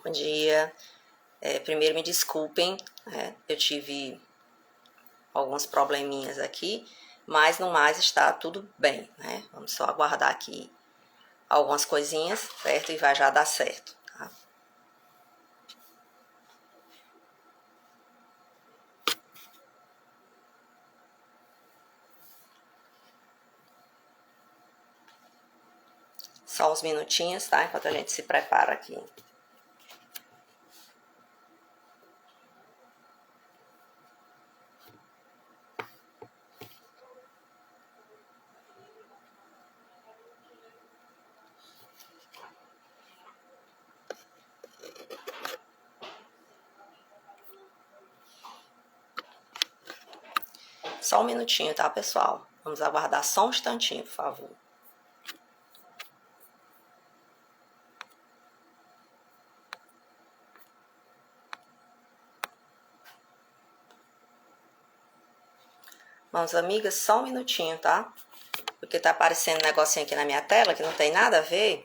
Bom dia. Primeiro me desculpem, né? Eu tive alguns probleminhas aqui, mas no mais está tudo bem, né? Vamos só aguardar aqui algumas coisinhas, certo? E vai já dar certo, tá? Só uns minutinhos, tá? Enquanto a gente se prepara aqui. Só um minutinho, tá, pessoal? Vamos aguardar só um instantinho, por favor. Vamos, amigas, só um minutinho, tá? Porque tá aparecendo um negocinho aqui na minha tela que não tem nada a ver.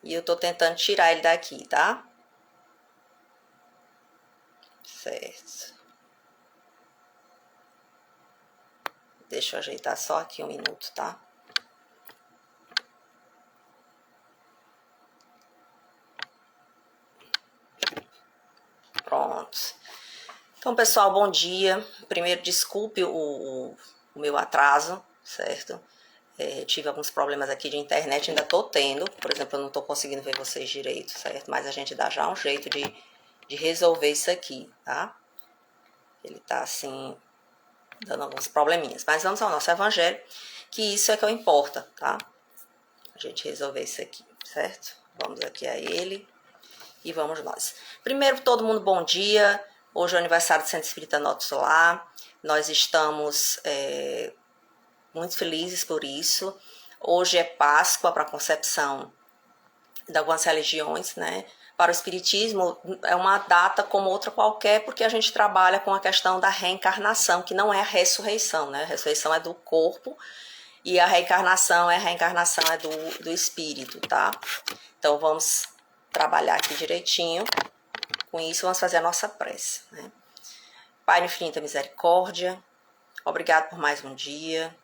E eu tô tentando tirar ele daqui, tá? Certo. Deixa eu ajeitar só aqui um minuto, tá? Pronto. Então, pessoal, bom dia. Primeiro, desculpe o meu atraso, certo? Tive alguns problemas aqui de internet, ainda tô tendo. Por exemplo, eu não tô conseguindo ver vocês direito, certo? Mas a gente dá já um jeito de resolver isso aqui, tá? Ele tá, assim, dando alguns probleminhas. Mas vamos ao nosso evangelho, que isso é que importa, tá? A gente resolver isso aqui, certo? Vamos aqui a ele e vamos nós. Primeiro, todo mundo, bom dia. Hoje é o aniversário do Centro Espírita Norte Solar. Nós estamos muito felizes por isso. Hoje é Páscoa para a concepção de algumas religiões, né? Para o Espiritismo é uma data como outra qualquer, porque a gente trabalha com a questão da reencarnação, que não é a ressurreição, né? A ressurreição é do corpo e a reencarnação é do espírito, tá? Então vamos trabalhar aqui direitinho. Com isso, vamos fazer a nossa prece, né? Pai, infinita misericórdia, obrigado por mais um dia,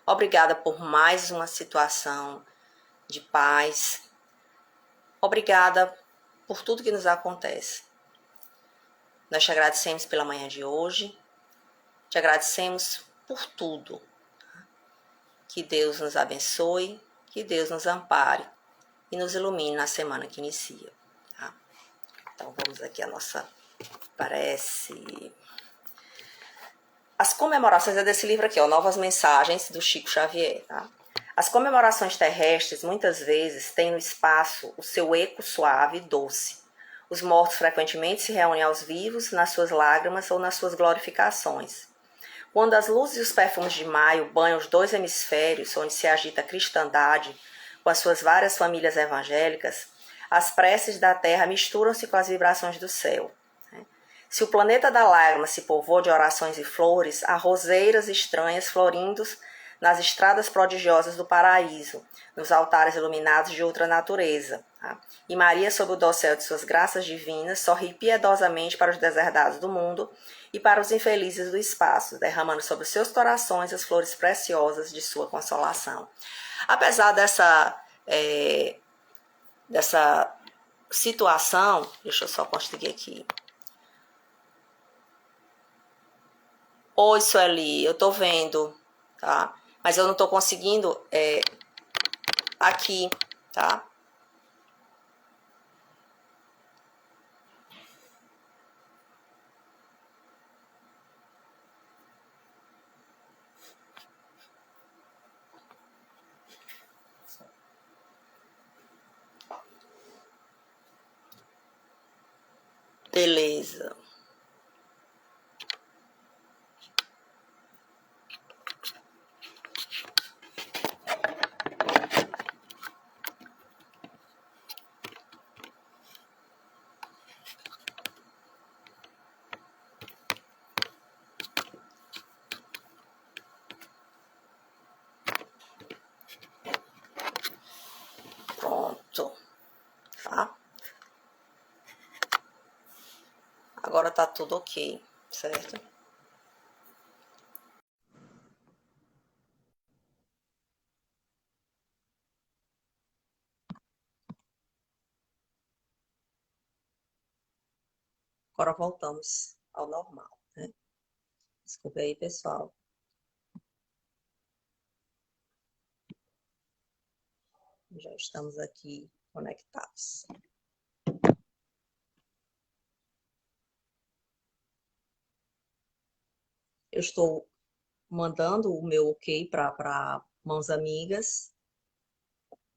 obrigada por mais uma situação de paz, obrigada por tudo que nos acontece. Nós te agradecemos pela manhã de hoje, te agradecemos por tudo. Que Deus nos abençoe, que Deus nos ampare e nos ilumine na semana que inicia. Tá? Então vamos aqui a nossa prece. As comemorações é desse livro aqui, ó, Novas Mensagens, do Chico Xavier. Tá? As comemorações terrestres, muitas vezes, têm no espaço o seu eco suave e doce. Os mortos frequentemente se reúnem aos vivos nas suas lágrimas ou nas suas glorificações. Quando as luzes e os perfumes de maio banham os dois hemisférios, onde se agita a cristandade, com as suas várias famílias evangélicas, as preces da terra misturam-se com as vibrações do céu. Se o planeta da lágrima se povoa de orações e flores, há roseiras estranhas florindo nas estradas prodigiosas do paraíso, nos altares iluminados de outra natureza. Tá? E Maria, sob o dossel de suas graças divinas, sorri piedosamente para os deserdados do mundo e para os infelizes do espaço, derramando sobre seus corações as flores preciosas de sua consolação. Apesar dessa situação, deixa eu só conseguir aqui. Oi, Sueli, eu tô vendo, tá? Mas eu não tô conseguindo aqui, tá? Beleza. Pronto, tá? agora tá tudo ok, certo? Agora voltamos ao normal, né? Desculpa aí, pessoal. Já estamos aqui conectados. Eu estou mandando o meu ok para mãos amigas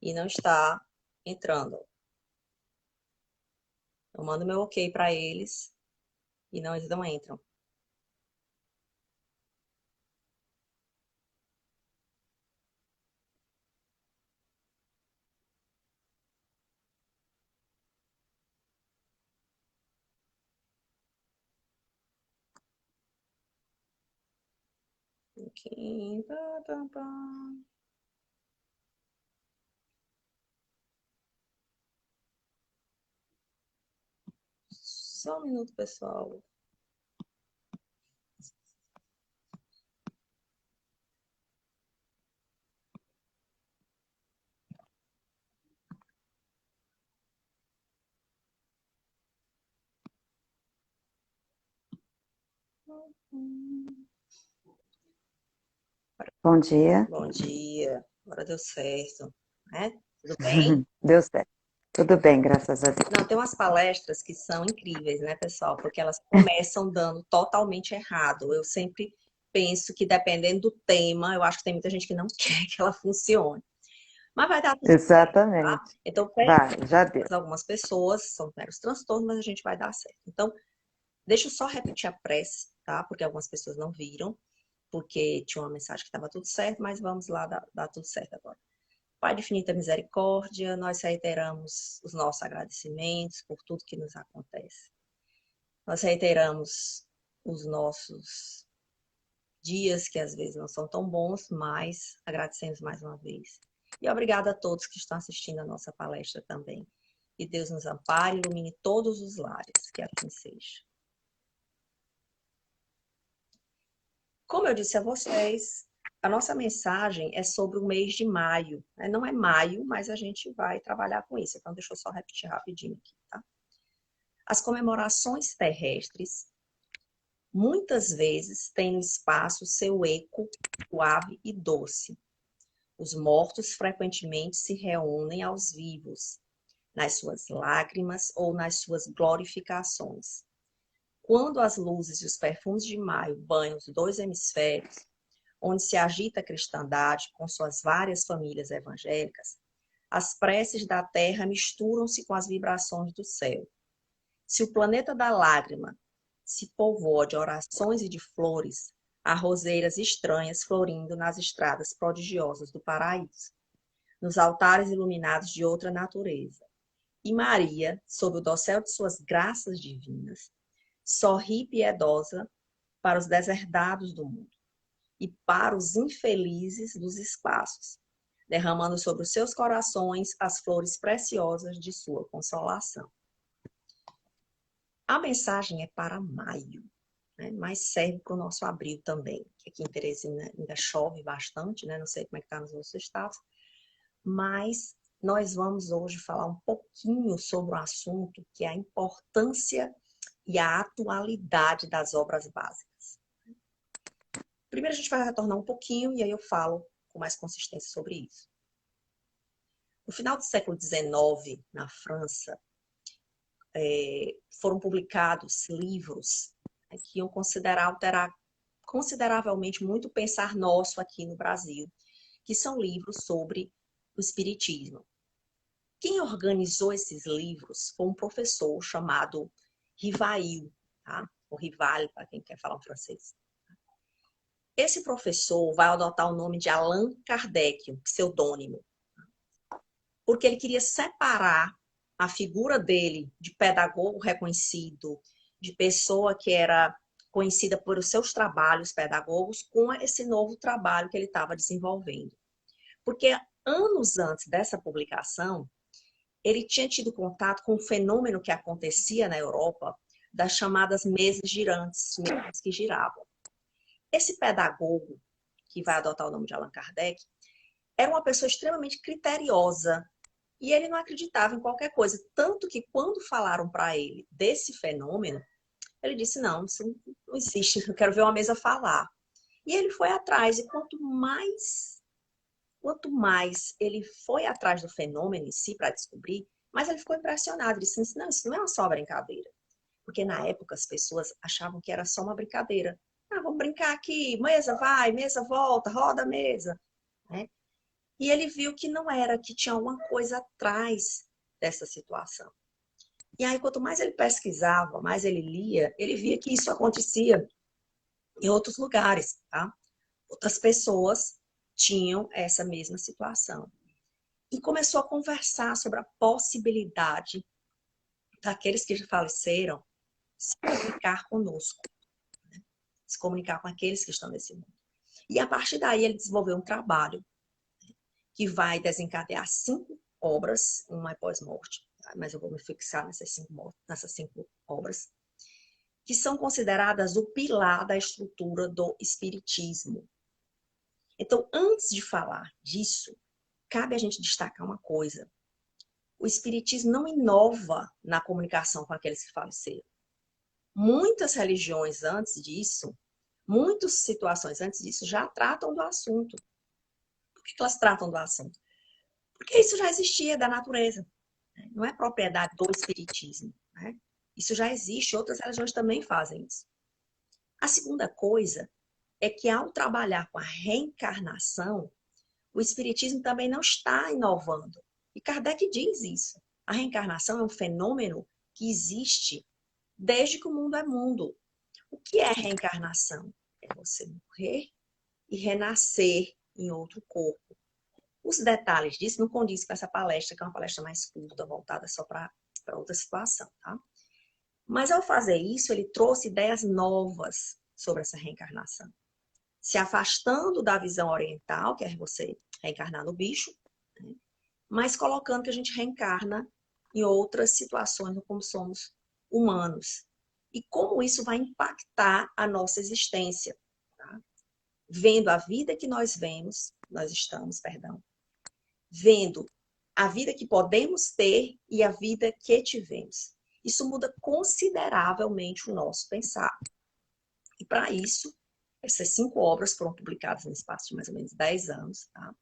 e não está entrando. Eu mando meu ok para eles e não, eles não entram. Aqui. Só um minuto, pessoal. Bom dia. Bom dia. Agora deu certo, né? Tudo bem? Deu certo. Tudo bem, graças a Deus. Não, tem umas palestras que são incríveis, né, pessoal? Porque elas começam dando totalmente errado. Eu sempre penso que dependendo do tema, eu acho que tem muita gente que não quer que ela funcione. Mas vai dar tudo certo, tá? Exatamente. Então, Vai, já deu. algumas pessoas são meros transtornos, mas a gente vai dar certo. Então, deixa eu só repetir a prece, tá? Porque algumas pessoas não viram, porque tinha uma mensagem que estava tudo certo, mas vamos lá dar tudo certo agora. Pai de infinita misericórdia, nós reiteramos os nossos agradecimentos por tudo que nos acontece. Nós reiteramos os nossos dias, que às vezes não são tão bons, mas agradecemos mais uma vez. E obrigada a todos que estão assistindo a nossa palestra também. Que Deus nos ampare e ilumine todos os lares, que assim seja. Como eu disse a vocês, a nossa mensagem é sobre o mês de maio. Não é maio, mas a gente vai trabalhar com isso. Então, deixa eu só repetir rapidinho aqui, tá? As comemorações terrestres, muitas vezes, têm no espaço seu eco suave e doce. Os mortos frequentemente se reúnem aos vivos, nas suas lágrimas ou nas suas glorificações. Quando as luzes e os perfumes de maio banham os dois hemisférios, onde se agita a cristandade com suas várias famílias evangélicas, as preces da terra misturam-se com as vibrações do céu. Se o planeta da lágrima se povoa de orações e de flores, há roseiras estranhas florindo nas estradas prodigiosas do paraíso, nos altares iluminados de outra natureza. E Maria, sob o dossel de suas graças divinas, sorri piedosa para os deserdados do mundo e para os infelizes dos espaços, derramando sobre os seus corações as flores preciosas de sua consolação. A mensagem é para maio, né? Mas serve para o nosso abril também, que aqui em Teresina ainda chove bastante, né? Não sei como é que está nos outros estados, mas nós vamos hoje falar um pouquinho sobre um assunto que é a importância e a atualidade das obras básicas. Primeiro a gente vai retornar um pouquinho e aí eu falo com mais consistência sobre isso. No final do século XIX, na França, foram publicados livros que iam alterar consideravelmente muito o pensar nosso aqui no Brasil, que são livros sobre o espiritismo. Quem organizou esses livros foi um professor chamado Rivail, tá? Ou Rival, para quem quer falar um francês. Esse professor vai adotar o nome de Allan Kardec, um pseudônimo, porque ele queria separar a figura dele de pedagogo reconhecido, de pessoa que era conhecida por os seus trabalhos pedagógicos, com esse novo trabalho que ele estava desenvolvendo. Porque anos antes dessa publicação, ele tinha tido contato com um fenômeno que acontecia na Europa das chamadas mesas girantes, mesas que giravam. Esse pedagogo, que vai adotar o nome de Allan Kardec, era uma pessoa extremamente criteriosa e ele não acreditava em qualquer coisa. Tanto que quando falaram para ele desse fenômeno, ele disse, não, isso não existe, eu quero ver uma mesa falar. E ele foi atrás, e quanto mais ele foi atrás do fenômeno em si para descobrir, mais ele ficou impressionado. Ele disse, não, isso não é só uma brincadeira. Porque na época as pessoas achavam que era só uma brincadeira. Ah, vamos brincar aqui, mesa vai, mesa volta, roda a mesa. Né? E ele viu que não era, que tinha alguma coisa atrás dessa situação. E aí, quanto mais ele pesquisava, mais ele lia, ele via que isso acontecia em outros lugares, tá? Outras pessoas tinham essa mesma situação. E começou a conversar sobre a possibilidade daqueles que já faleceram se comunicar conosco, né? Se comunicar com aqueles que estão nesse mundo. E a partir daí ele desenvolveu um trabalho que vai desencadear 5 obras, uma é pós-morte, mas eu vou me fixar nessas 5 obras, que são consideradas o pilar da estrutura do espiritismo. Então, antes de falar disso, cabe a gente destacar uma coisa. O espiritismo não inova na comunicação com aqueles que faleceram. Muitas religiões antes disso, muitas situações antes disso, já tratam do assunto. Por que elas tratam do assunto? Porque isso já existia da natureza. Não é propriedade do espiritismo. Né? Isso já existe, outras religiões também fazem isso. A segunda coisa é que ao trabalhar com a reencarnação, o espiritismo também não está inovando. E Kardec diz isso. A reencarnação é um fenômeno que existe desde que o mundo é mundo. O que é reencarnação? É você morrer e renascer em outro corpo. Os detalhes disso não condiz com essa palestra, que é uma palestra mais curta, voltada só para outra situação, tá? Mas ao fazer isso, ele trouxe ideias novas sobre essa reencarnação. Se afastando da visão oriental, que é você reencarnar no bicho, né? Mas colocando que a gente reencarna em outras situações, como somos humanos. E como isso vai impactar a nossa existência. Tá? Vendo a vida que nós estamos, vendo a vida que podemos ter e a vida que tivemos. Isso muda consideravelmente o nosso pensar. E para isso, essas 5 obras foram publicadas no espaço de mais ou menos 10 anos. Tá?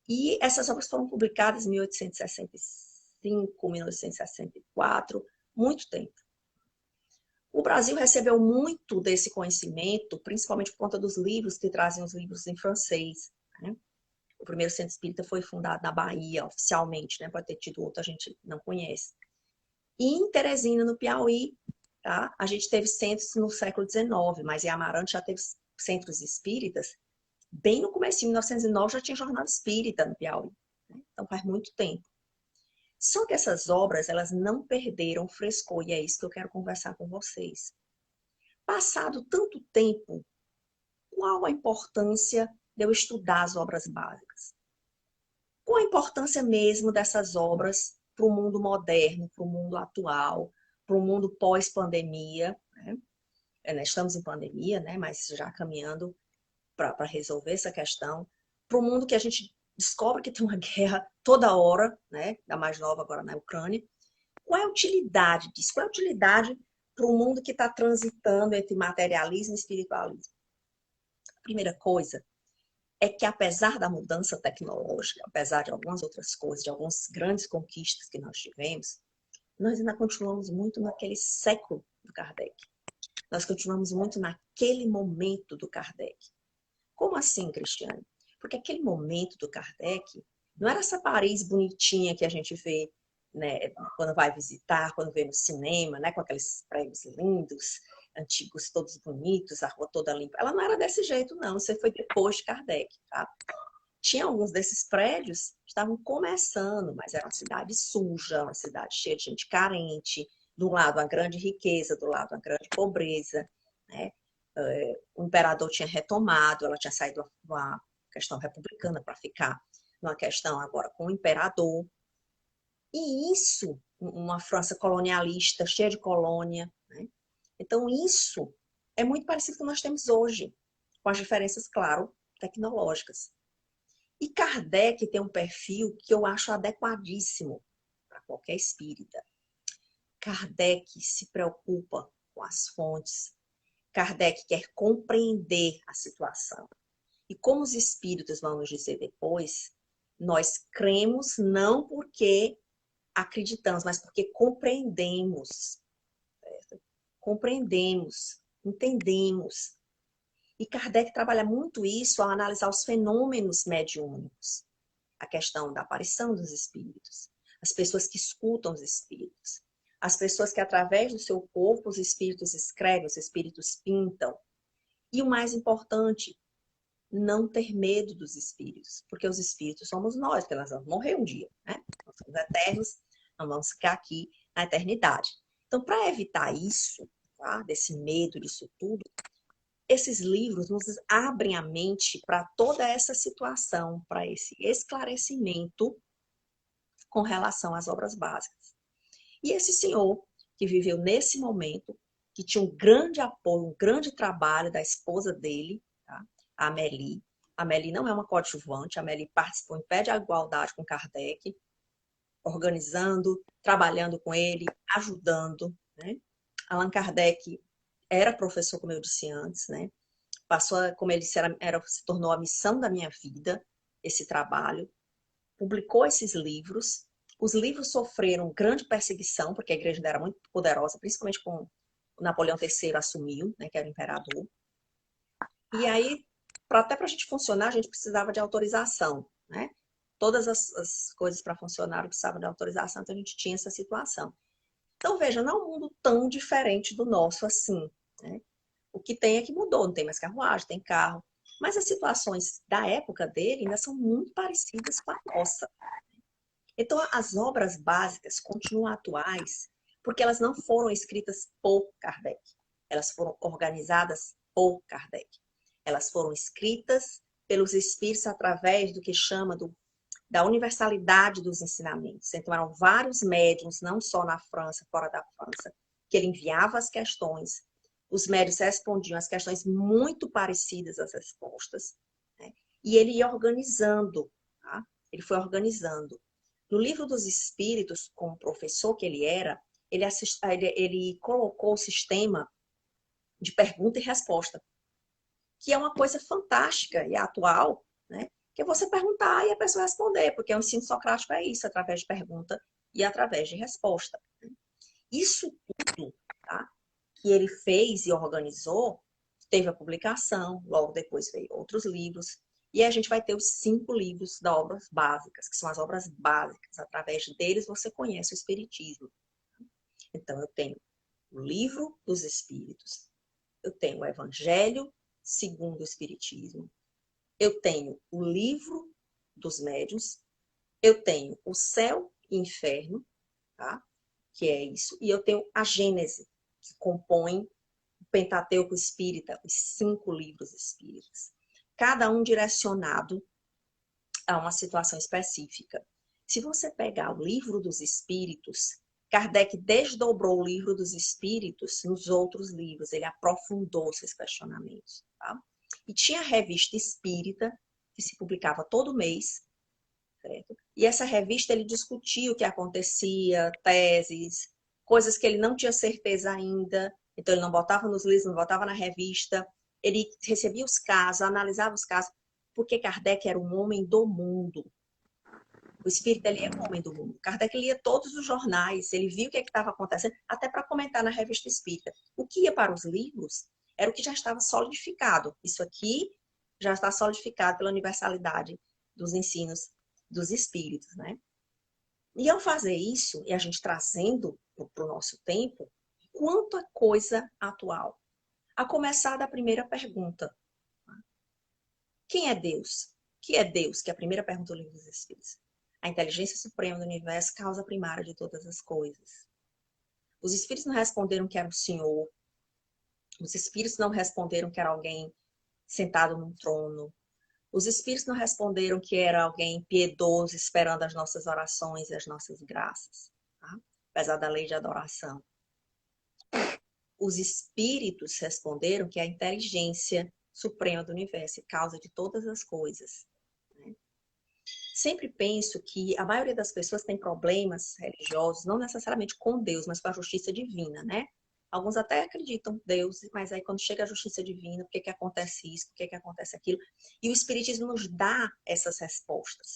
E essas obras foram publicadas em 1865, 1964, muito tempo. O Brasil recebeu muito desse conhecimento, principalmente por conta dos livros que trazem os livros em francês. Né? O primeiro centro espírita foi fundado na Bahia, oficialmente, né? Pode ter tido outro, a gente não conhece. E em Teresina, no Piauí, tá? A gente teve centros no século XIX, mas em Amarante já teve centros espíritas. Bem no começo de 1909 já tinha jornada espírita no Piauí. Né? Então faz muito tempo. Só que essas obras, elas não perderam o frescor, e é isso que eu quero conversar com vocês. Passado tanto tempo, qual a importância de eu estudar as obras básicas? Qual a importância mesmo dessas obras para o mundo moderno, para o mundo atual, para o mundo pós-pandemia? Né? Estamos em pandemia, né? Mas já caminhando para resolver essa questão. Para o mundo que a gente descobre que tem uma guerra toda hora, né? Da mais nova agora na Ucrânia. Qual é a utilidade disso? Qual é a utilidade para o mundo que está transitando entre materialismo e espiritualismo? A primeira coisa é que, apesar da mudança tecnológica, apesar de algumas outras coisas, de algumas grandes conquistas que nós tivemos, nós ainda continuamos muito naquele século do Kardec. Nós continuamos muito naquele momento do Kardec. Como assim, Cristiane? Porque aquele momento do Kardec não era essa Paris bonitinha que a gente vê, né, quando vai visitar, quando vê no cinema, né, com aqueles prédios lindos, antigos, todos bonitos, a rua toda limpa. Ela não era desse jeito, não. Isso foi depois de Kardec, tá? Tinha alguns desses prédios que estavam começando, mas era uma cidade suja, uma cidade cheia de gente carente, de um lado uma grande riqueza, do lado uma grande pobreza, né? O imperador tinha retomado, ela tinha saído de uma questão republicana para ficar numa questão agora com o imperador. E isso uma França colonialista, cheia de colônia, né? Então, isso é muito parecido com o que nós temos hoje, com as diferenças, claro, tecnológicas. E Kardec tem um perfil que eu acho adequadíssimo para qualquer espírita. Kardec se preocupa com as fontes. Kardec quer compreender a situação. E como os espíritos vão nos dizer depois, nós cremos não porque acreditamos, mas porque compreendemos. Certo? Compreendemos, entendemos. E Kardec trabalha muito isso ao analisar os fenômenos mediúnicos. A questão da aparição dos espíritos, as pessoas que escutam os espíritos, as pessoas que através do seu corpo os espíritos escrevem, os espíritos pintam. E o mais importante, não ter medo dos espíritos, porque os espíritos somos nós, porque nós vamos morrer um dia, né? Nós somos eternos, não vamos ficar aqui na eternidade. Então, para evitar isso, tá? Desse medo, disso tudo, esses livros nos abrem a mente para toda essa situação, para esse esclarecimento com relação às obras básicas. E esse senhor, que viveu nesse momento, que tinha um grande apoio, um grande trabalho da esposa dele, tá? A Amélie. A Amélie não é uma coadjuvante, a Amélie participou em pé de igualdade com Kardec, organizando, trabalhando com ele, ajudando, né? Allan Kardec era professor, como eu disse antes, né? Passou, como ele disse, se tornou a missão da minha vida, esse trabalho. Publicou esses livros. Os livros sofreram grande perseguição, porque a igreja era muito poderosa, principalmente com o Napoleão III assumiu, né, que era o imperador. E aí, até para a gente funcionar, a gente precisava de autorização, né? Todas as coisas para funcionar precisavam de autorização, então a gente tinha essa situação. Então, veja, não é um mundo tão diferente do nosso assim, né? O que tem é que mudou, não tem mais carruagem, tem carro. Mas as situações da época dele ainda são muito parecidas com a nossa. Então, as obras básicas continuam atuais porque elas não foram escritas por Kardec. Elas foram organizadas por Kardec. Elas foram escritas pelos espíritos através do que chama da universalidade dos ensinamentos. Então, eram vários médiuns, não só na França, fora da França, que ele enviava as questões. Os médiuns respondiam as questões muito parecidas às respostas, né? E ele ia organizando, tá? Ele foi organizando. No Livro dos Espíritos, como professor que ele era, ele colocou o sistema de pergunta e resposta, que é uma coisa fantástica e atual, né? Que é você perguntar e a pessoa responder, porque o ensino socrático é isso, através de pergunta e através de resposta. Isso tudo, tá? Que ele fez e organizou, teve a publicação, logo depois veio outros livros, e a gente vai ter os 5 livros das obras básicas, que são as obras básicas. Através deles você conhece o Espiritismo. Então, eu tenho o Livro dos Espíritos, eu tenho o Evangelho segundo o Espiritismo, eu tenho o Livro dos Médiuns, eu tenho o Céu e Inferno, tá? Que é isso, e eu tenho a Gênese, que compõe o Pentateuco Espírita, os 5 livros espíritas, cada um direcionado a uma situação específica. Se você pegar o Livro dos Espíritos, Kardec desdobrou o Livro dos Espíritos nos outros livros, ele aprofundou seus questionamentos. Tá? E tinha a Revista Espírita, que se publicava todo mês, certo? E essa revista ele discutia o que acontecia, teses, coisas que ele não tinha certeza ainda, então ele não botava nos livros, não botava na revista, ele recebia os casos, analisava os casos, porque Kardec era um homem do mundo. O espírito ele é um homem do mundo. Kardec lia todos os jornais, ele viu o que estava acontecendo, até para comentar na revista espírita. O que ia para os livros era o que já estava solidificado. Isso aqui já está solidificado pela universalidade dos ensinos dos espíritos, né? E ao fazer isso, e a gente trazendo para o nosso tempo, quanta coisa atual. A começar da primeira pergunta. Quem é Deus? O que é Deus? Que é a primeira pergunta do Livro dos Espíritos. A inteligência suprema do universo, causa primária de todas as coisas. Os espíritos não responderam que era o Senhor. Os espíritos não responderam que era alguém sentado num trono. Os espíritos não responderam que era alguém piedoso, esperando as nossas orações e as nossas graças. Tá? apesar da lei de adoração. Os espíritos responderam que é a inteligência suprema do universo, causa de todas as coisas. Sempre penso que a maioria das pessoas tem problemas religiosos, não necessariamente com Deus, mas com a justiça divina, né? Alguns até acreditam em Deus, mas aí quando chega a justiça divina, por que que acontece isso, por que que acontece aquilo? E o Espiritismo nos dá essas respostas.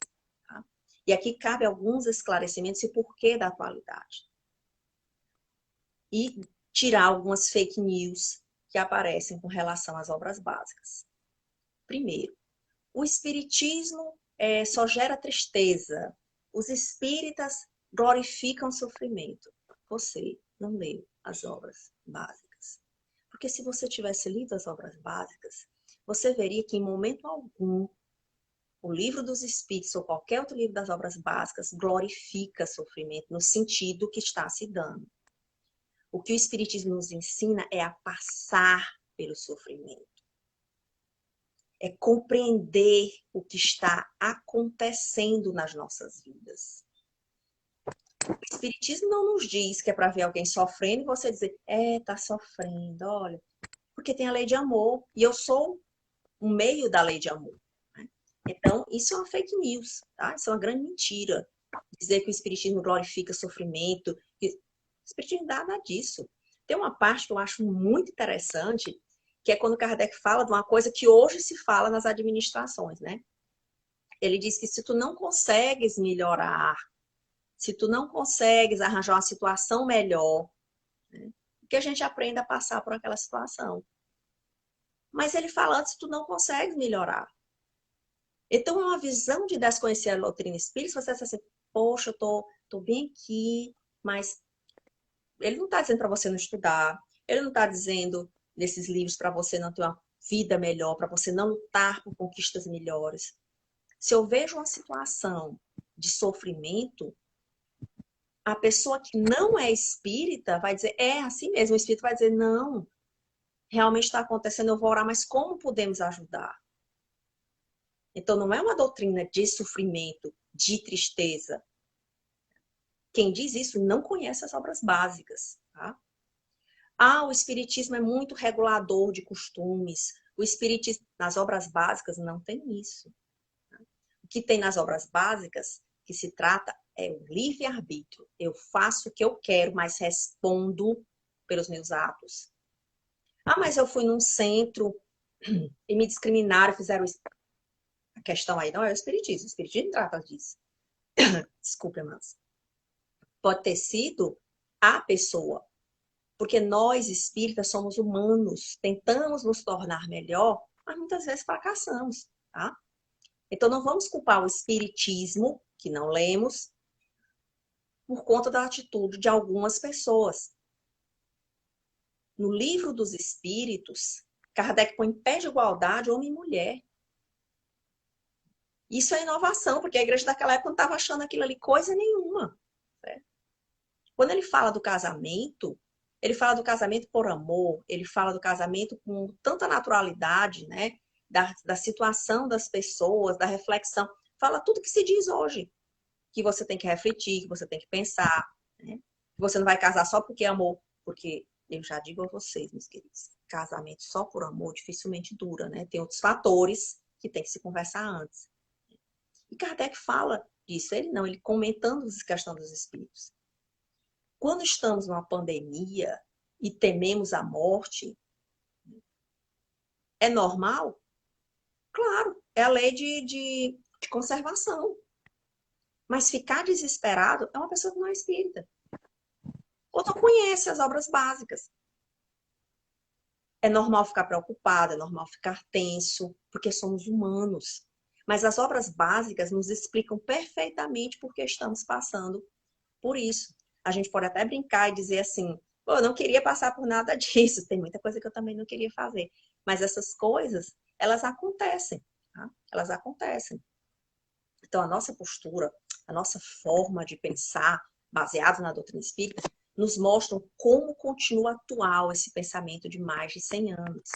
Tá? E aqui cabe alguns esclarecimentos e porquê da atualidade. E tirar algumas fake news que aparecem com relação às obras básicas. Primeiro, o Espiritismo só gera tristeza. Os espíritas glorificam o sofrimento. Você não leu as obras básicas. Porque se você tivesse lido as obras básicas, você veria que em momento algum o livro dos Espíritos ou qualquer outro livro das obras básicas glorifica sofrimento no sentido que está se dando. O que o Espiritismo nos ensina é a passar pelo sofrimento. É compreender o que está acontecendo nas nossas vidas. O Espiritismo não nos diz que é para ver alguém sofrendo e você dizer, tá sofrendo, olha. Porque tem a lei de amor e eu sou um meio da lei de amor. Né? Então, isso é uma fake news, tá? Isso é uma grande mentira. Dizer que o Espiritismo glorifica sofrimento. O Espiritismo não dá nada disso. Tem uma parte que eu acho muito interessante, que é quando Kardec fala de uma coisa que hoje se fala nas administrações, né? Ele diz que se tu não consegues melhorar, se tu não consegues arranjar uma situação melhor, né, que a gente aprenda a passar por aquela situação. Mas ele fala antes, tu não consegues melhorar. Então é uma visão de desconhecer a doutrina espírita, você diz assim, poxa, eu tô bem aqui, mas ele não está dizendo para você não estudar, ele não está dizendo nesses livros para você não ter uma vida melhor, para você não lutar por conquistas melhores. Se eu vejo uma situação de sofrimento, a pessoa que não é espírita vai dizer, é assim mesmo, o espírito vai dizer, não, realmente está acontecendo, eu vou orar, mas como podemos ajudar? Então não é uma doutrina de sofrimento, de tristeza. Quem diz isso não conhece as obras básicas, tá? O espiritismo é muito regulador de costumes. O espiritismo, nas obras básicas, não tem isso. O que tem nas obras básicas, que se trata, é o livre-arbítrio. Eu faço o que eu quero, mas respondo pelos meus atos. Mas eu fui num centro e me discriminaram, fizeram isso. A questão aí não é o espiritismo trata disso. Desculpa, mas pode ter sido a pessoa. Porque nós, espíritas, somos humanos, tentamos nos tornar melhor, mas muitas vezes fracassamos, tá? Então não vamos culpar o espiritismo, que não lemos, por conta da atitude de algumas pessoas. No livro dos espíritos, Kardec põe em pé de igualdade homem e mulher. Isso é inovação, porque a igreja daquela época não estava achando aquilo ali coisa nenhuma. Né? Quando ele fala do casamento, ele fala do casamento por amor, ele fala do casamento com tanta naturalidade, né? Da situação das pessoas, da reflexão. Fala tudo que se diz hoje. Que você tem que refletir, que você tem que pensar. Né? Que você não vai casar só porque é amor. Porque eu já digo a vocês, meus queridos, casamento só por amor dificilmente dura, né? Tem outros fatores que tem que se conversar antes. E Kardec fala disso. Ele comentando a questão dos espíritos. Quando estamos numa pandemia e tememos a morte, é normal? Claro, é a lei de conservação. Mas ficar desesperado é uma pessoa que não é espírita. Ou não conhece as obras básicas. É normal ficar preocupado, é normal ficar tenso, porque somos humanos. Mas as obras básicas nos explicam perfeitamente por que estamos passando por isso. A gente pode até brincar e dizer assim, eu não queria passar por nada disso, tem muita coisa que eu também não queria fazer. Mas essas coisas, elas acontecem, tá? Elas acontecem. Então, a nossa postura, a nossa forma de pensar, baseada na doutrina espírita, nos mostram como continua atual esse pensamento de mais de 100 anos.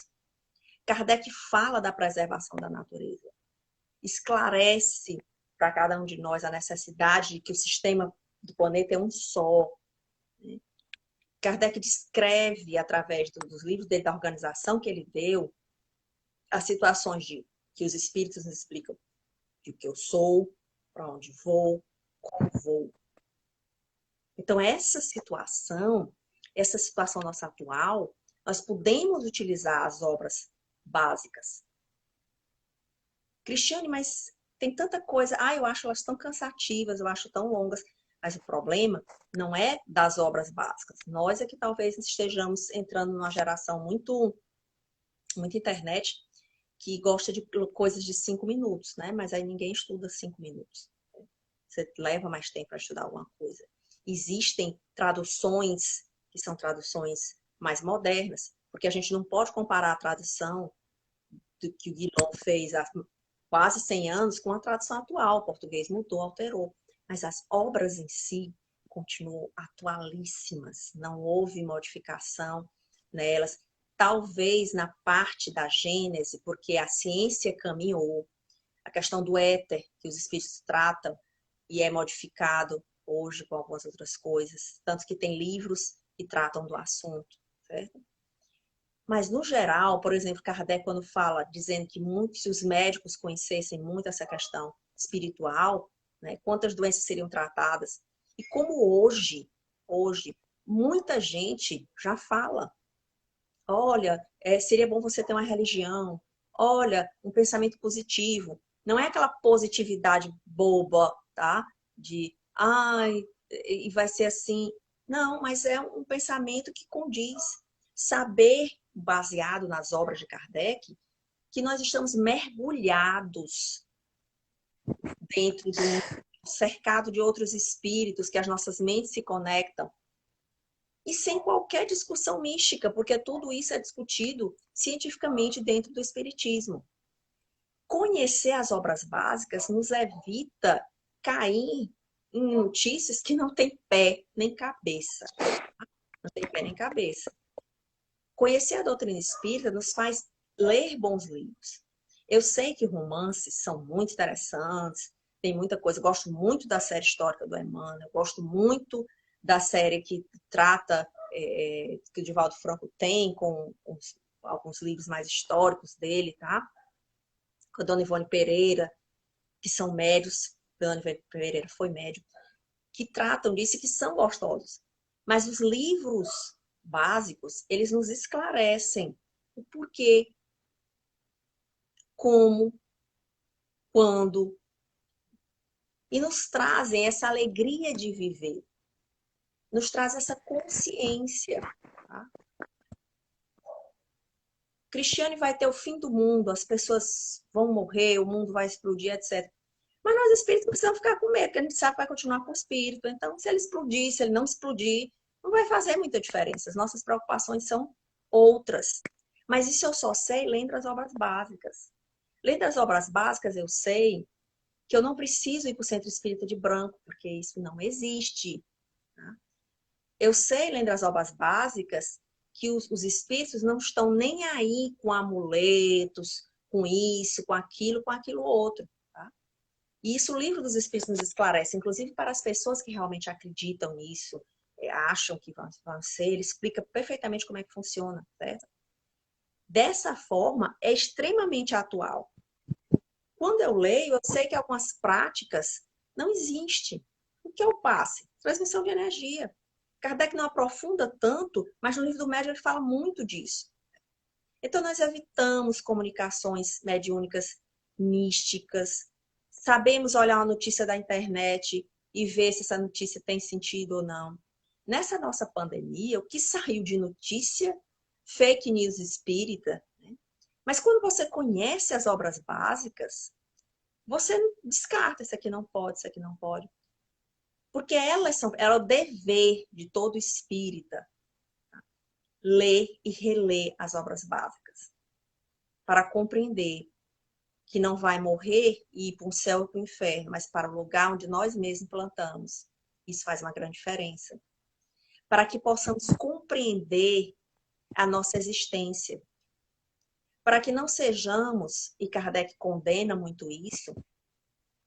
Kardec fala da preservação da natureza, esclarece para cada um de nós a necessidade de que o sistema do planeta é um só, Kardec descreve, através dos livros dele, da organização que ele deu, as situações que os espíritos nos explicam de o que eu sou, para onde vou, como vou. Então, essa situação nossa atual, nós podemos utilizar as obras básicas. Cristiane, mas tem tanta coisa. Eu acho elas tão cansativas, eu acho tão longas. Mas o problema não é das obras básicas. Nós é que talvez estejamos entrando numa geração muito internet, que gosta de coisas de 5 minutos, né? Mas aí ninguém estuda 5 minutos. Você leva mais tempo para estudar alguma coisa. Existem traduções que são traduções mais modernas, porque a gente não pode comparar a tradução do que o Guilherme fez há quase 100 anos com a tradução atual. O português mudou, alterou. Mas as obras em si continuam atualíssimas. Não houve modificação nelas. Talvez na parte da Gênese, porque a ciência caminhou, a questão do éter, que os espíritos tratam, e é modificado hoje com algumas outras coisas, tanto que tem livros que tratam do assunto, certo? Mas, no geral, por exemplo, Kardec, quando fala, dizendo que se os médicos conhecessem muito essa questão espiritual, né, quantas doenças seriam tratadas, e como hoje, muita gente já fala, olha, seria bom você ter uma religião, olha, um pensamento positivo, não é aquela positividade boba, tá? De, e vai ser assim. Não, mas é um pensamento que condiz. Saber, baseado nas obras de Kardec, que nós estamos mergulhados dentro do mundo, cercado de outros espíritos, que as nossas mentes se conectam, e sem qualquer discussão mística, porque tudo isso é discutido cientificamente dentro do espiritismo. Conhecer as obras básicas nos evita cair em notícias que não têm pé nem cabeça. Não tem pé nem cabeça. Conhecer a doutrina espírita nos faz ler bons livros. Eu sei que romances são muito interessantes, tem muita coisa. Eu gosto muito da série histórica do Emmanuel, gosto muito da série que trata, que o Divaldo Franco tem, com alguns livros mais históricos dele, tá? Com a Dona Ivone Pereira, que são médios, Dona Ivone Pereira foi médium, que tratam disso e que são gostosos. Mas os livros básicos, eles nos esclarecem o porquê, como, quando, e nos trazem essa alegria de viver, nos traz essa consciência. Tá? Cristiane vai ter o fim do mundo, as pessoas vão morrer, o mundo vai explodir, etc. Mas nós espíritos não precisamos ficar com medo, porque a gente sabe que vai continuar com o espírito. Então, se ele explodir, se ele não explodir, não vai fazer muita diferença. As nossas preocupações são outras. Mas isso eu só sei lendo as obras básicas. Lendo as obras básicas, eu sei que eu não preciso ir para o centro espírita de branco, porque isso não existe. Tá? Eu sei, lendo as obras básicas, que os espíritos não estão nem aí com amuletos, com isso, com aquilo outro. Tá? E isso o livro dos espíritos nos esclarece, inclusive para as pessoas que realmente acreditam nisso, acham que vão ser, ele explica perfeitamente como é que funciona, certo? Dessa forma, é extremamente atual. Quando eu leio, eu sei que algumas práticas não existem. O que é o passe? Transmissão de energia. Kardec não aprofunda tanto, mas no livro do médium ele fala muito disso. Então, nós evitamos comunicações mediúnicas místicas, sabemos olhar uma notícia da internet e ver se essa notícia tem sentido ou não. Nessa nossa pandemia, o que saiu de notícia, fake news espírita, né? Mas quando você conhece as obras básicas, você descarta, isso aqui não pode, isso aqui não pode. Porque é o dever de todo espírita, tá? Ler e reler as obras básicas, para compreender que não vai morrer e ir para um céu ou para o inferno, mas para o lugar onde nós mesmos plantamos. Isso faz uma grande diferença. Para que possamos compreender a nossa existência. Para que não sejamos, e Kardec condena muito isso,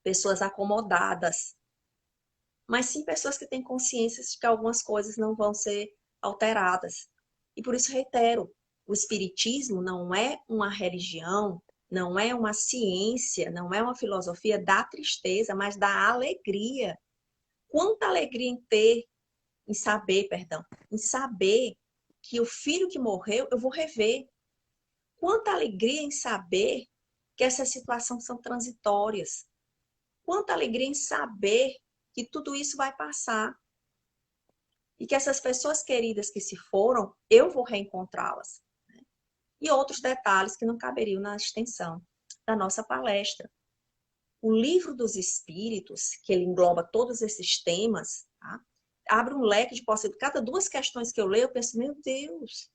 pessoas acomodadas. mas sim pessoas que têm consciência de que algumas coisas não vão ser alteradas. E por isso reitero, o espiritismo não é uma religião, não é uma ciência, não é uma filosofia da tristeza, mas da alegria. Quanta alegria em saber que o filho que morreu eu vou rever. Quanta alegria em saber que essas situações são transitórias. Quanta alegria em saber que tudo isso vai passar. E que essas pessoas queridas que se foram, eu vou reencontrá-las. E outros detalhes que não caberiam na extensão da nossa palestra. O livro dos Espíritos, que ele engloba todos esses temas, tá? Abre um leque de possibilidades. Cada duas questões que eu leio, eu penso, meu Deus,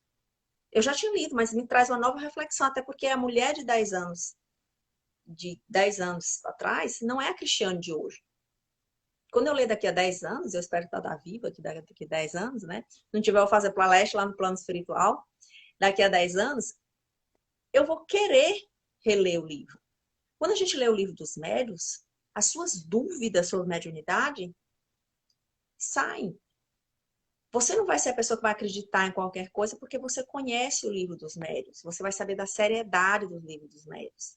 eu já tinha lido, mas me traz uma nova reflexão, até porque a mulher de 10 anos atrás, não é a Cristiane de hoje. Quando eu ler daqui a 10 anos, eu espero estar viva daqui a 10 anos, né? Se não tiver, eu vou fazer palestra lá no plano espiritual. Daqui a 10 anos, eu vou querer reler o livro. Quando a gente lê o livro dos médiuns, as suas dúvidas sobre mediunidade saem. Você não vai ser a pessoa que vai acreditar em qualquer coisa porque você conhece o livro dos médiuns. Você vai saber da seriedade do livro dos médiuns.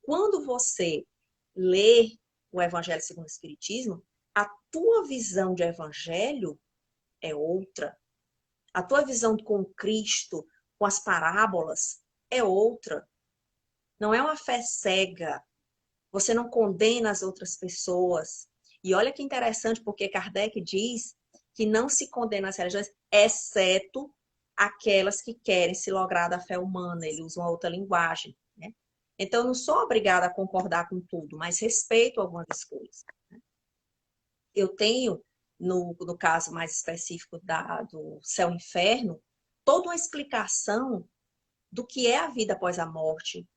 Quando você lê o Evangelho segundo o Espiritismo, a tua visão de evangelho é outra. A tua visão com Cristo, com as parábolas, é outra. Não é uma fé cega. Você não condena as outras pessoas. E olha que interessante, porque Kardec diz que não se condena as religiões, exceto aquelas que querem se lograr da fé humana. Ele usa uma outra linguagem, né? Então, eu não sou obrigada a concordar com tudo, mas respeito algumas escolhas. Eu tenho, no caso mais específico do céu e inferno, toda uma explicação do que é a vida após a morte,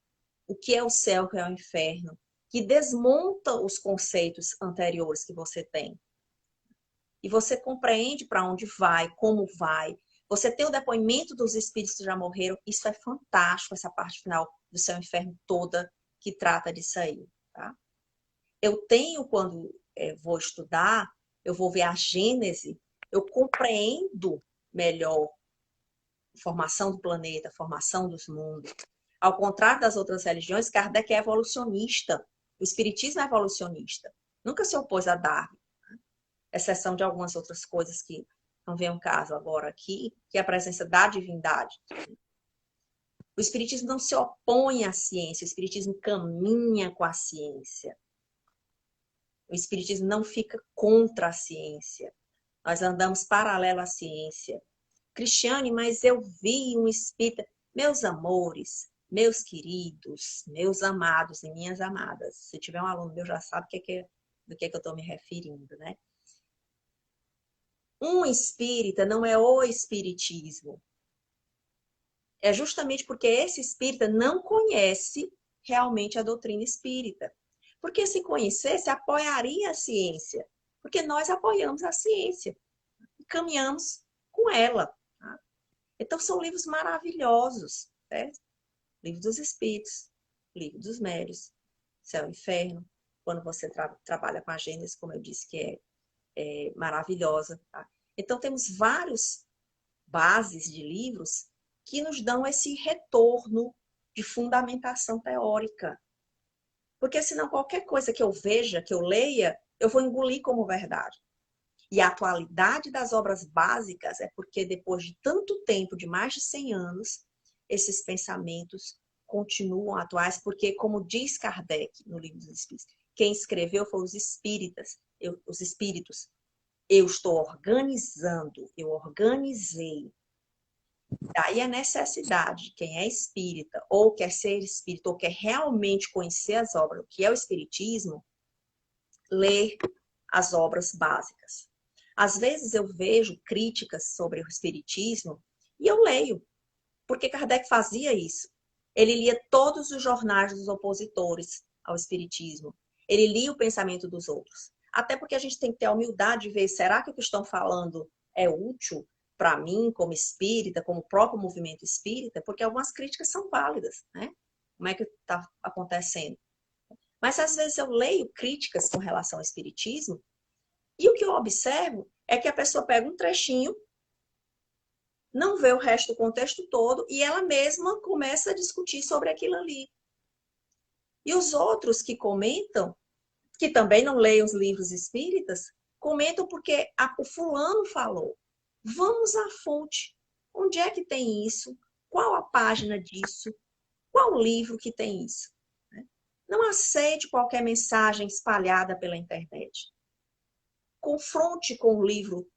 o que é o céu, o que é o inferno, que desmonta os conceitos anteriores que você tem. E você compreende para onde vai, como vai. Você tem o depoimento dos espíritos que já morreram. Isso é fantástico, essa parte final do céu e inferno toda que trata disso aí. Tá? Eu tenho, quando vou estudar, eu vou ver a Gênese, eu compreendo melhor a formação do planeta, a formação dos mundos. Ao contrário das outras religiões, Kardec é evolucionista. O Espiritismo é evolucionista. Nunca se opôs a Darwin, exceção de algumas outras coisas que não vem um caso agora aqui, que é a presença da divindade. O Espiritismo não se opõe à ciência, o Espiritismo caminha com a ciência. O Espiritismo não fica contra a ciência. Nós andamos paralelo à ciência. Cristiane, mas eu vi um espírita. Meus amores, meus queridos, meus amados e minhas amadas. Se tiver um aluno meu, já sabe do que eu estou me referindo, né? Um espírita não é o espiritismo. É justamente porque esse espírita não conhece realmente a doutrina espírita. Porque se conhecesse, apoiaria a ciência. Porque nós apoiamos a ciência e caminhamos com ela. Tá? Então, são livros maravilhosos. Né? Livro dos Espíritos, Livro dos Médiuns, Céu e Inferno. Quando você trabalha com a Gênesis, como eu disse, que é maravilhosa. Tá? Então, temos vários bases de livros que nos dão esse retorno de fundamentação teórica. Porque senão qualquer coisa que eu veja, que eu leia, eu vou engolir como verdade. E a atualidade das obras básicas é porque depois de tanto tempo, de mais de 100 anos, esses pensamentos continuam atuais, porque, como diz Kardec no Livro dos Espíritos, quem escreveu foram os espíritos. Eu estou organizando, eu organizei. Daí a necessidade de quem é espírita, ou quer ser espírita, ou quer realmente conhecer as obras, o que é o espiritismo, ler as obras básicas. Às vezes eu vejo críticas sobre o espiritismo e eu leio, porque Kardec fazia isso. Ele lia todos os jornais dos opositores ao espiritismo. Ele lia o pensamento dos outros. Até porque a gente tem que ter a humildade de ver, será que o que estão falando é útil para mim, como espírita, como o próprio movimento espírita? Porque algumas críticas são válidas, né? Como é que está acontecendo? Mas às vezes eu leio críticas com relação ao espiritismo E o que eu observo é que a pessoa pega um trechinho, não vê o resto do contexto todo e ela mesma começa a discutir sobre aquilo ali. E os outros que comentam, que também não leem os livros espíritas, comentam porque o fulano falou. Vamos à fonte. Onde é que tem isso? Qual a página disso? Qual livro que tem isso? Não aceite qualquer mensagem espalhada pela internet. Confronte com o livro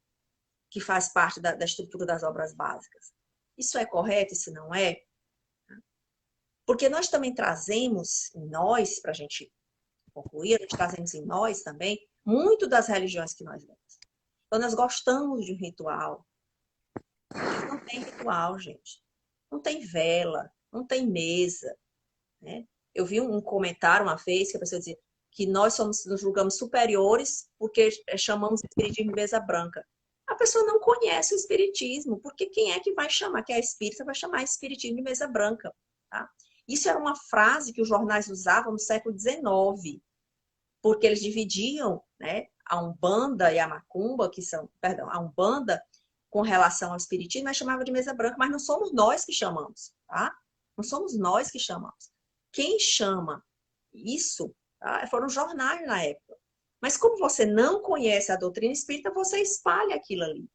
que faz parte da estrutura das obras básicas. Isso é correto? Isso não é? Porque nós também trazemos em nós, para a gente concluir, nós trazemos em nós também muito das religiões que nós vemos. Então, nós gostamos de um ritual. Mas não tem ritual, gente. Não tem vela, não tem mesa. Né? Eu vi um comentário uma vez que a pessoa dizia que nós nos julgamos superiores porque chamamos o espiritismo de mesa branca. A pessoa não conhece o espiritismo, porque quem é que vai chamar, que é espírita, vai chamar espiritismo de mesa branca. Tá? Isso era uma frase que os jornais usavam no século XIX, porque eles dividiam, né, a Umbanda e a Macumba, a Umbanda com relação ao espiritismo, mas chamava de mesa branca, mas não somos nós que chamamos, tá? Não somos nós que chamamos. Quem chama isso, tá, foram os jornais na época. Mas como você não conhece a doutrina espírita, você espalha aquilo ali.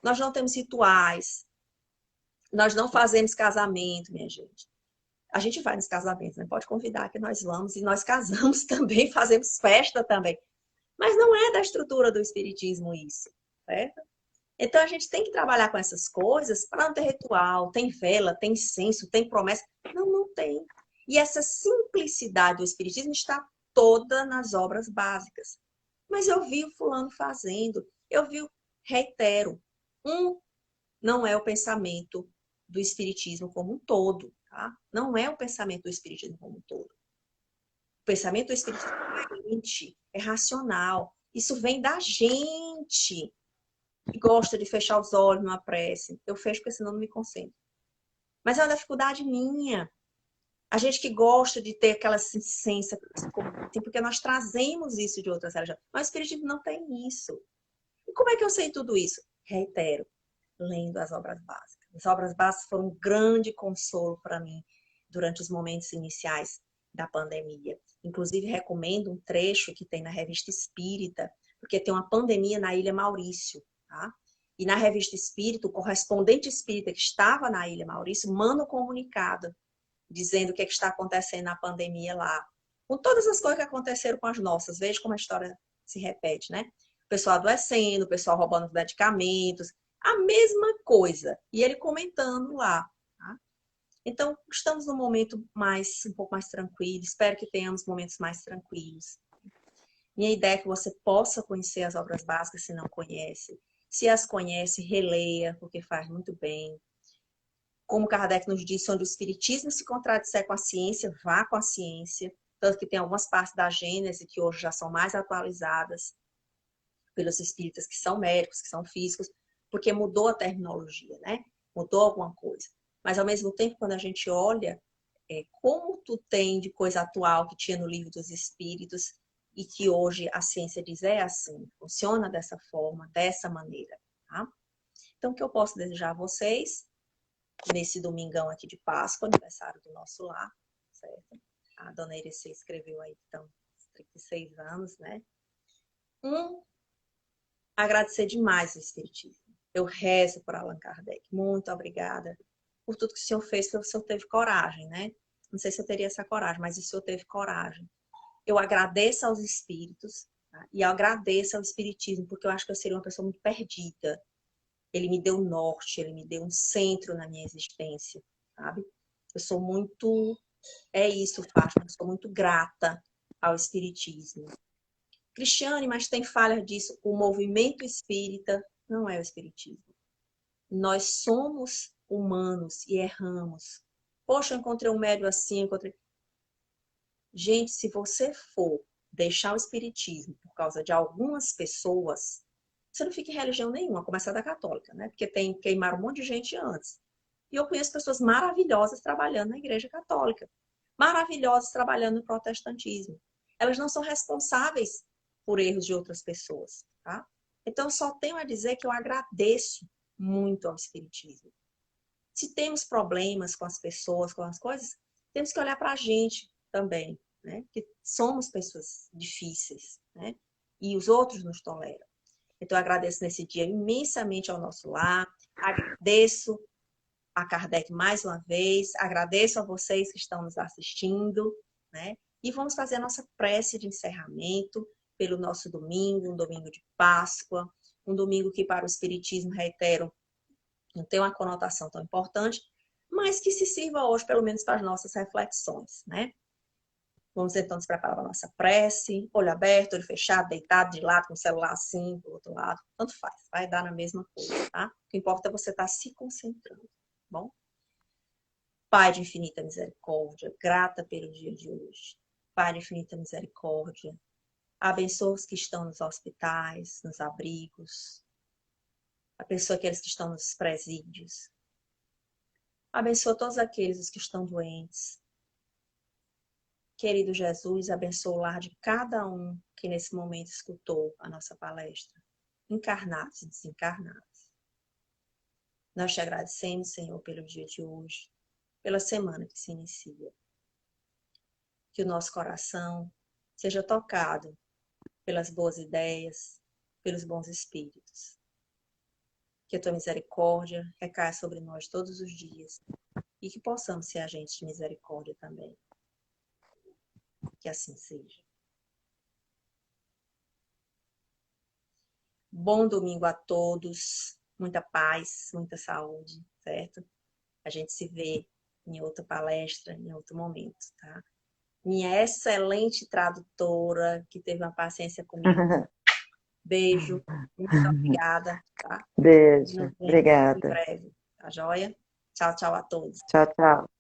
Nós não temos rituais, nós não fazemos casamento, minha gente. A gente vai nos casamentos, né? Pode convidar que nós vamos e nós casamos também, fazemos festa também. Mas não é da estrutura do espiritismo isso, certo? Então a gente tem que trabalhar com essas coisas para não ter ritual, tem vela, tem incenso, tem promessa. Não, não tem. E essa simplicidade do espiritismo está toda nas obras básicas. Mas eu vi o fulano fazendo, reitero, não é o pensamento do espiritismo como um todo, tá? Não é o pensamento do espiritismo como um todo. O pensamento do espiritismo é coerente, é racional. Isso vem da gente que gosta de fechar os olhos numa prece. Eu fecho porque senão não me concentro. Mas é uma dificuldade minha. A gente que gosta de ter aquela essência, assim, porque nós trazemos isso de outras religiões. Mas o espiritismo não tem isso. E como é que eu sei tudo isso? Reitero, lendo as obras básicas. As obras básicas foram um grande consolo para mim durante os momentos iniciais da pandemia. Inclusive, recomendo um trecho que tem na Revista Espírita, porque tem uma pandemia na Ilha Maurício. Tá? E na Revista Espírita, o correspondente espírita que estava na Ilha Maurício manda um comunicado dizendo o que está acontecendo na pandemia lá. Com todas as coisas que aconteceram com as nossas. Veja como a história se repete, né? O pessoal adoecendo, o pessoal roubando os medicamentos, a mesma coisa. E ele comentando lá. Tá? Então, estamos num momento um pouco mais tranquilo. Espero que tenhamos momentos mais tranquilos. Minha ideia é que você possa conhecer as obras básicas se não conhece. Se as conhece, releia, porque faz muito bem. Como Kardec nos disse, onde o espiritismo se contradisser com a ciência, vá com a ciência. Tanto que tem algumas partes da Gênese que hoje já são mais atualizadas pelos espíritas que são médicos, que são físicos, porque mudou a terminologia, né? Mudou alguma coisa. Mas, ao mesmo tempo, quando a gente olha como tu tem de coisa atual que tinha no Livro dos Espíritos e que hoje a ciência diz é assim, funciona dessa forma, dessa maneira, tá? Então, o que eu posso desejar a vocês nesse domingão aqui de Páscoa, aniversário do nosso lar, certo? A dona Irecê escreveu aí, então, 36 anos, né? Agradecer demais o Espiritismo. Eu rezo por Allan Kardec. Muito obrigada por tudo que o senhor fez, porque o senhor teve coragem, né? Não sei se eu teria essa coragem, mas o senhor teve coragem. Eu agradeço aos espíritos, tá? E eu agradeço ao Espiritismo, porque eu acho que eu seria uma pessoa muito perdida. Ele me deu norte, ele me deu um centro na minha existência, sabe? Eu sou muito... É isso, Fátima, eu sou muito grata ao Espiritismo. Cristiane, mas tem falha disso. O movimento espírita não é o Espiritismo. Nós somos humanos e erramos. Poxa, eu encontrei um médium assim, encontrei... Gente, se você for deixar o Espiritismo por causa de algumas pessoas, você não fica em religião nenhuma, a começar da católica, né? Porque queimaram um monte de gente antes. E eu conheço pessoas maravilhosas trabalhando na Igreja Católica. Maravilhosas trabalhando no protestantismo. Elas não são responsáveis por erros de outras pessoas, tá? Então, eu só tenho a dizer que eu agradeço muito ao Espiritismo. Se temos problemas com as pessoas, com as coisas, temos que olhar para a gente também, né? Que somos pessoas difíceis, né? E os outros nos toleram. Então, eu agradeço nesse dia imensamente ao nosso lar, agradeço a Kardec mais uma vez, agradeço a vocês que estão nos assistindo, né? E vamos fazer a nossa prece de encerramento pelo nosso domingo, um domingo de Páscoa, um domingo que para o Espiritismo, reitero, não tem uma conotação tão importante, mas que se sirva hoje, pelo menos, para as nossas reflexões, né? Vamos então nos preparar para a nossa prece, olho aberto, olho fechado, deitado de lado, com o celular assim, do outro lado, tanto faz, vai dar na mesma coisa, tá? O que importa é você estar se concentrando, tá bom? Pai de infinita misericórdia, grata pelo dia de hoje. Pai de infinita misericórdia, abençoa os que estão nos hospitais, nos abrigos, abençoa aqueles que estão nos presídios, abençoa todos aqueles que estão doentes. Querido Jesus, abençoa o lar de cada um que nesse momento escutou a nossa palestra, encarnados e desencarnados. Nós te agradecemos, Senhor, pelo dia de hoje, pela semana que se inicia. Que o nosso coração seja tocado pelas boas ideias, pelos bons espíritos. Que a tua misericórdia recaia sobre nós todos os dias e que possamos ser agentes de misericórdia também. Que assim seja. Bom domingo a todos, muita paz, muita saúde, certo? A gente se vê em outra palestra, em outro momento, tá? Minha excelente tradutora, que teve uma paciência comigo. Beijo, muito obrigada, tá? Nos Beijo, vemos em obrigada. breve, tá joia? Tchau, tchau a todos. Tchau, tchau.